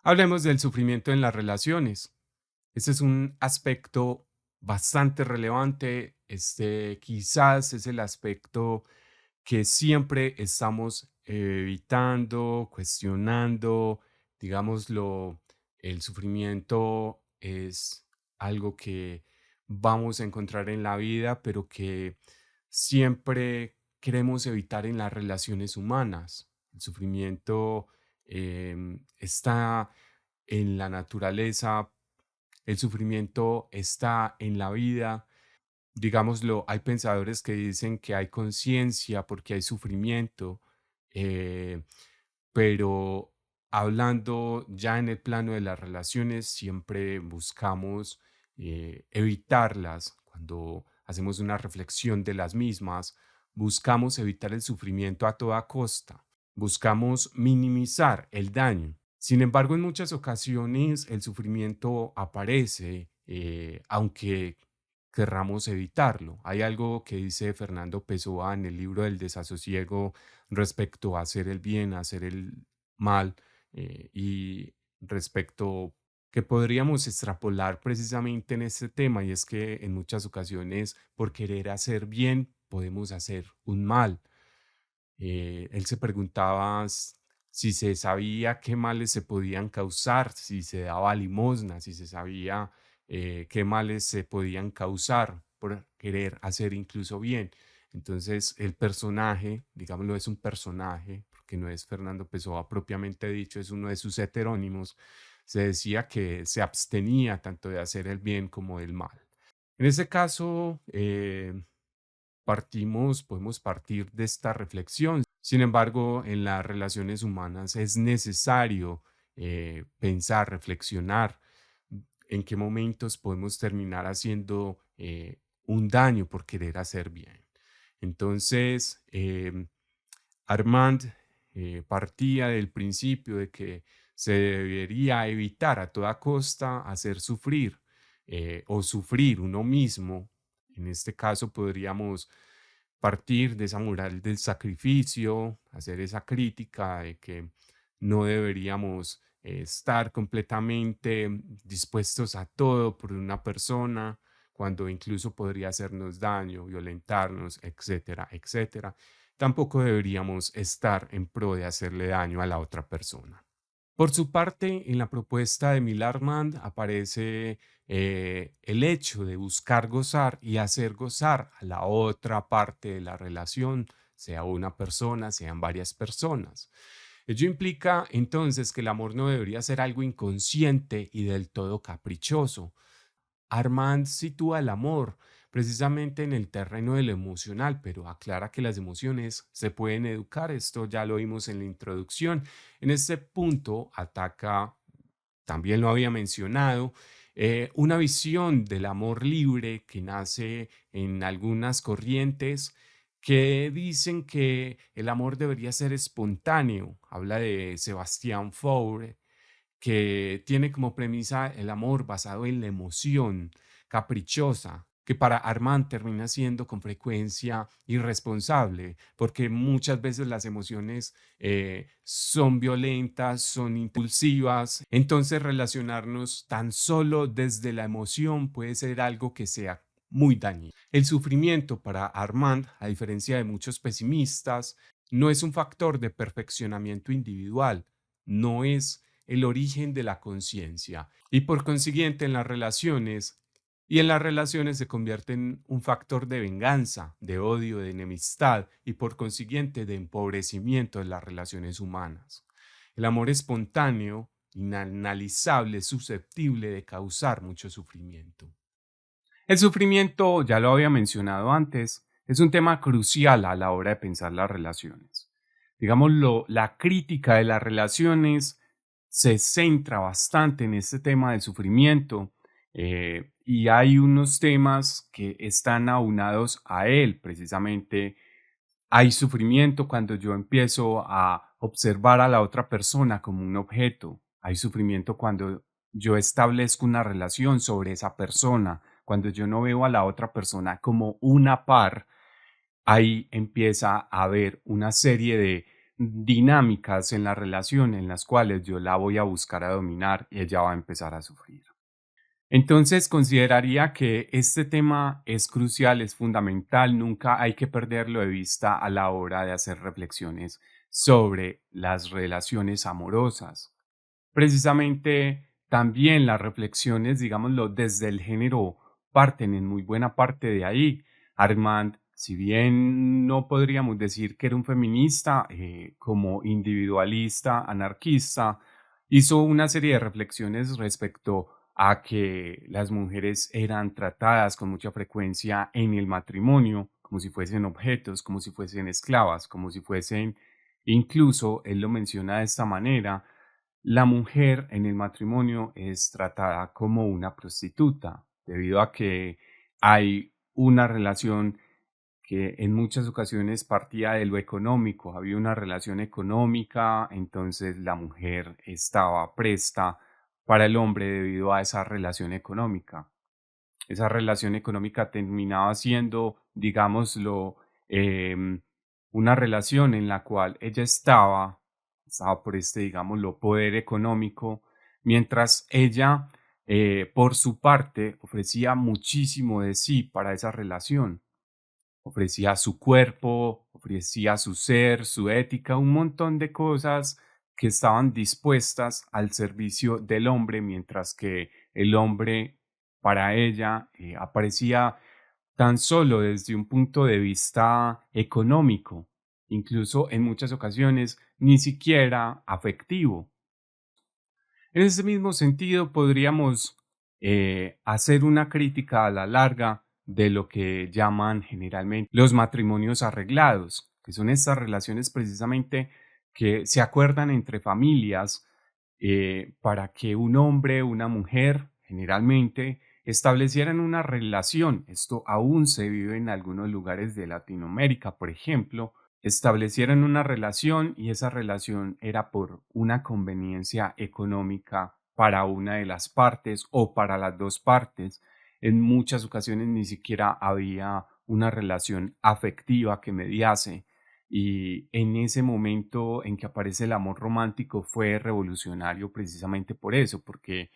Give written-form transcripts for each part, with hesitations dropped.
Hablemos del sufrimiento en las relaciones. Este es un aspecto bastante relevante. Este quizás es el aspecto que siempre estamos evitando, cuestionando, digámoslo, el sufrimiento es algo que vamos a encontrar en la vida, pero que siempre queremos evitar en las relaciones humanas. El sufrimiento está en la naturaleza, el sufrimiento está en la vida. Digámoslo, hay pensadores que dicen que hay conciencia porque hay sufrimiento, eh, pero hablando ya en el plano de las relaciones, siempre buscamos evitarlas. Cuando hacemos una reflexión de las mismas, buscamos evitar el sufrimiento a toda costa, buscamos minimizar el daño. Sin embargo, en muchas ocasiones el sufrimiento aparece, aunque querramos evitarlo. Hay algo que dice Fernando Pessoa en el libro del desasosiego respecto a hacer el bien, a hacer el mal, y respecto que podríamos extrapolar precisamente en este tema, y es que en muchas ocasiones por querer hacer bien podemos hacer un mal. Él se preguntaba si se sabía qué males se podían causar, si se daba limosna, si se sabía qué males se podían causar por querer hacer incluso bien. Entonces, el personaje, digámoslo, es un personaje, porque no es Fernando Pessoa propiamente dicho, es uno de sus heterónimos, se decía que se abstenía tanto de hacer el bien como del mal. En ese caso, podemos partir de esta reflexión. Sin embargo, en las relaciones humanas es necesario pensar, reflexionar en qué momentos podemos terminar haciendo un daño por querer hacer bien. Entonces, Armand partía del principio de que se debería evitar a toda costa hacer sufrir o sufrir uno mismo. En este caso podríamos partir de esa moral del sacrificio, hacer esa crítica de que no deberíamos estar completamente dispuestos a todo por una persona, cuando incluso podría hacernos daño, violentarnos, etcétera, etcétera. Tampoco deberíamos estar en pro de hacerle daño a la otra persona. Por su parte, en la propuesta de Millarmand aparece el hecho de buscar gozar y hacer gozar a la otra parte de la relación, sea una persona, sean varias personas. Ello implica entonces que el amor no debería ser algo inconsciente y del todo caprichoso. Armand sitúa el amor precisamente en el terreno de lo emocional, pero aclara que las emociones se pueden educar. Esto ya lo vimos en la introducción. En este punto ataca, también lo había mencionado, una visión del amor libre que nace en algunas corrientes que dicen que el amor debería ser espontáneo. Habla de Sebastián Faure, que tiene como premisa el amor basado en la emoción caprichosa, que para Armand termina siendo con frecuencia irresponsable, porque muchas veces las emociones son violentas, son impulsivas, entonces relacionarnos tan solo desde la emoción puede ser algo que sea muy dañino. El sufrimiento para Armand, a diferencia de muchos pesimistas, no es un factor de perfeccionamiento individual, no es el origen de la conciencia y por consiguiente en las relaciones se convierte en un factor de venganza, de odio, de enemistad y por consiguiente de empobrecimiento de las relaciones humanas. El amor espontáneo, inanalizable, es susceptible de causar mucho sufrimiento. El sufrimiento, ya lo había mencionado antes, es un tema crucial a la hora de pensar las relaciones. Digámoslo, la crítica de las relaciones se centra bastante en este tema del sufrimiento, y hay unos temas que están aunados a él. Precisamente hay sufrimiento cuando yo empiezo a observar a la otra persona como un objeto. Hay sufrimiento cuando yo establezco una relación sobre esa persona, cuando yo no veo a la otra persona como una par. Ahí empieza a haber una serie de dinámicas en la relación en las cuales yo la voy a buscar a dominar y ella va a empezar a sufrir. Entonces, consideraría que este tema es crucial, es fundamental, nunca hay que perderlo de vista a la hora de hacer reflexiones sobre las relaciones amorosas. Precisamente también las reflexiones, digámoslo, desde el género parten en muy buena parte de ahí. Armand, si bien no podríamos decir que era un feminista, como individualista, anarquista, hizo una serie de reflexiones respecto a que las mujeres eran tratadas con mucha frecuencia en el matrimonio como si fuesen objetos, como si fuesen esclavas, como si fuesen, incluso él lo menciona de esta manera, la mujer en el matrimonio es tratada como una prostituta, debido a que hay una relación que en muchas ocasiones partía de lo económico, había una relación económica, entonces la mujer estaba presta para el hombre debido a esa relación económica. Esa relación económica terminaba siendo, digámoslo, em, una relación en la cual ella estaba por este, digámoslo, poder económico, mientras ella, por su parte, ofrecía muchísimo de sí para esa relación. Ofrecía su cuerpo, ofrecía su ser, su ética, un montón de cosas que estaban dispuestas al servicio del hombre, mientras que el hombre para ella aparecía tan solo desde un punto de vista económico, incluso en muchas ocasiones ni siquiera afectivo. En ese mismo sentido, podríamos hacer una crítica a la larga de lo que llaman generalmente los matrimonios arreglados, que son estas relaciones precisamente que se acuerdan entre familias para que un hombre, una mujer, generalmente, establecieran una relación. Esto aún se vive en algunos lugares de Latinoamérica, por ejemplo, establecieron una relación y esa relación era por una conveniencia económica para una de las partes o para las dos partes. En muchas ocasiones ni siquiera había una relación afectiva que mediase y en ese momento en que aparece el amor romántico fue revolucionario precisamente por eso, porque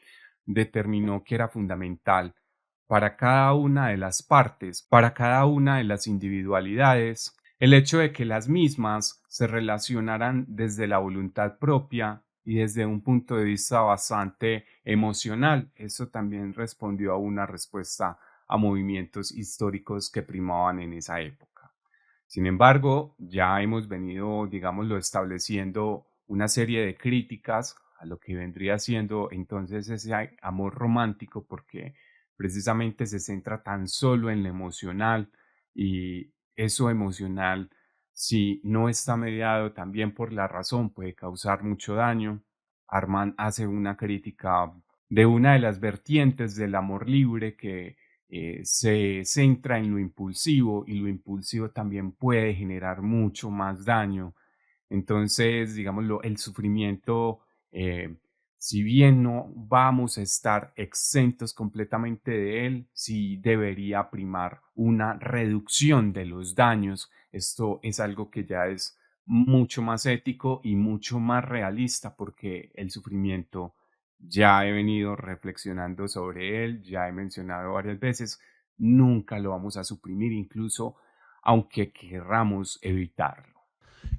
determinó que era fundamental para cada una de las partes, para cada una de las individualidades, el hecho de que las mismas se relacionaran desde la voluntad propia y desde un punto de vista bastante emocional. Eso también respondió a una respuesta a movimientos históricos que primaban en esa época. Sin embargo, ya hemos venido, digámoslo, estableciendo una serie de críticas a lo que vendría siendo entonces ese amor romántico, porque precisamente se centra tan solo en lo emocional y eso emocional, si no está mediado también por la razón, puede causar mucho daño. Armand hace una crítica de una de las vertientes del amor libre que se centra en lo impulsivo y lo impulsivo también puede generar mucho más daño. Entonces, digámoslo, el sufrimiento, si bien no vamos a estar exentos completamente de él, sí debería primar una reducción de los daños. Esto es algo que ya es mucho más ético y mucho más realista porque el sufrimiento ya he venido reflexionando sobre él, ya he mencionado varias veces, nunca lo vamos a suprimir, incluso aunque querramos evitarlo.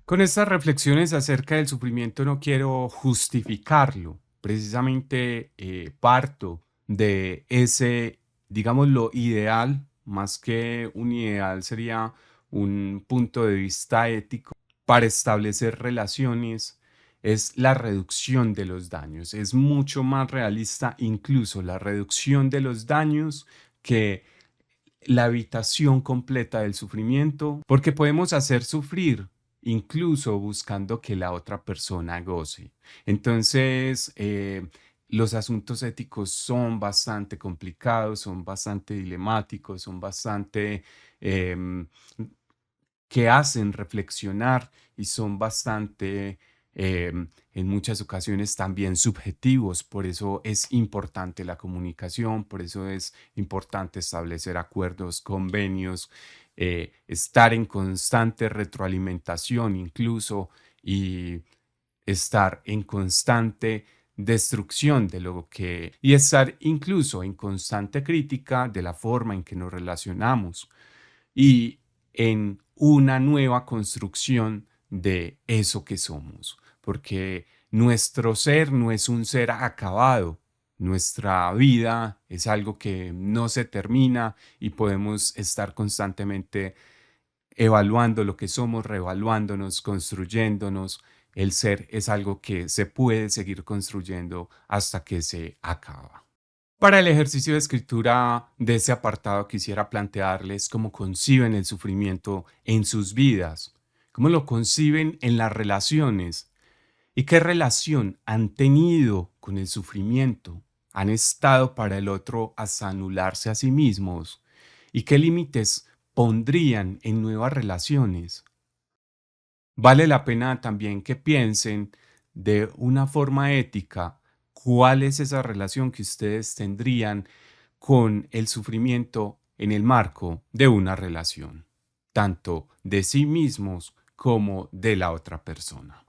Con estas reflexiones acerca del sufrimiento no quiero justificarlo, precisamente parto de ese, digamos, lo ideal, más que un ideal sería un punto de vista ético para establecer relaciones, es la reducción de los daños. Es mucho más realista incluso la reducción de los daños que la evitación completa del sufrimiento, porque podemos hacer sufrir incluso buscando que la otra persona goce. Entonces, los asuntos éticos son bastante complicados, son bastante dilemáticos, son bastante em, que hacen reflexionar y son bastante, en muchas ocasiones también subjetivos. Por eso es importante la comunicación, por eso es importante establecer acuerdos, convenios, estar en constante retroalimentación incluso y estar en constante destrucción de lo que y estar incluso en constante crítica de la forma en que nos relacionamos y en una nueva construcción de eso que somos, porque nuestro ser no es un ser acabado. Nuestra vida es algo que no se termina y podemos estar constantemente evaluando lo que somos, reevaluándonos, construyéndonos. El ser es algo que se puede seguir construyendo hasta que se acaba. Para el ejercicio de escritura de ese apartado quisiera plantearles cómo conciben el sufrimiento en sus vidas, cómo lo conciben en las relaciones y qué relación han tenido con el sufrimiento. Han estado para el otro hasta anularse a sí mismos y qué límites pondrían en nuevas relaciones. Vale la pena también que piensen de una forma ética cuál es esa relación que ustedes tendrían con el sufrimiento en el marco de una relación, tanto de sí mismos como de la otra persona.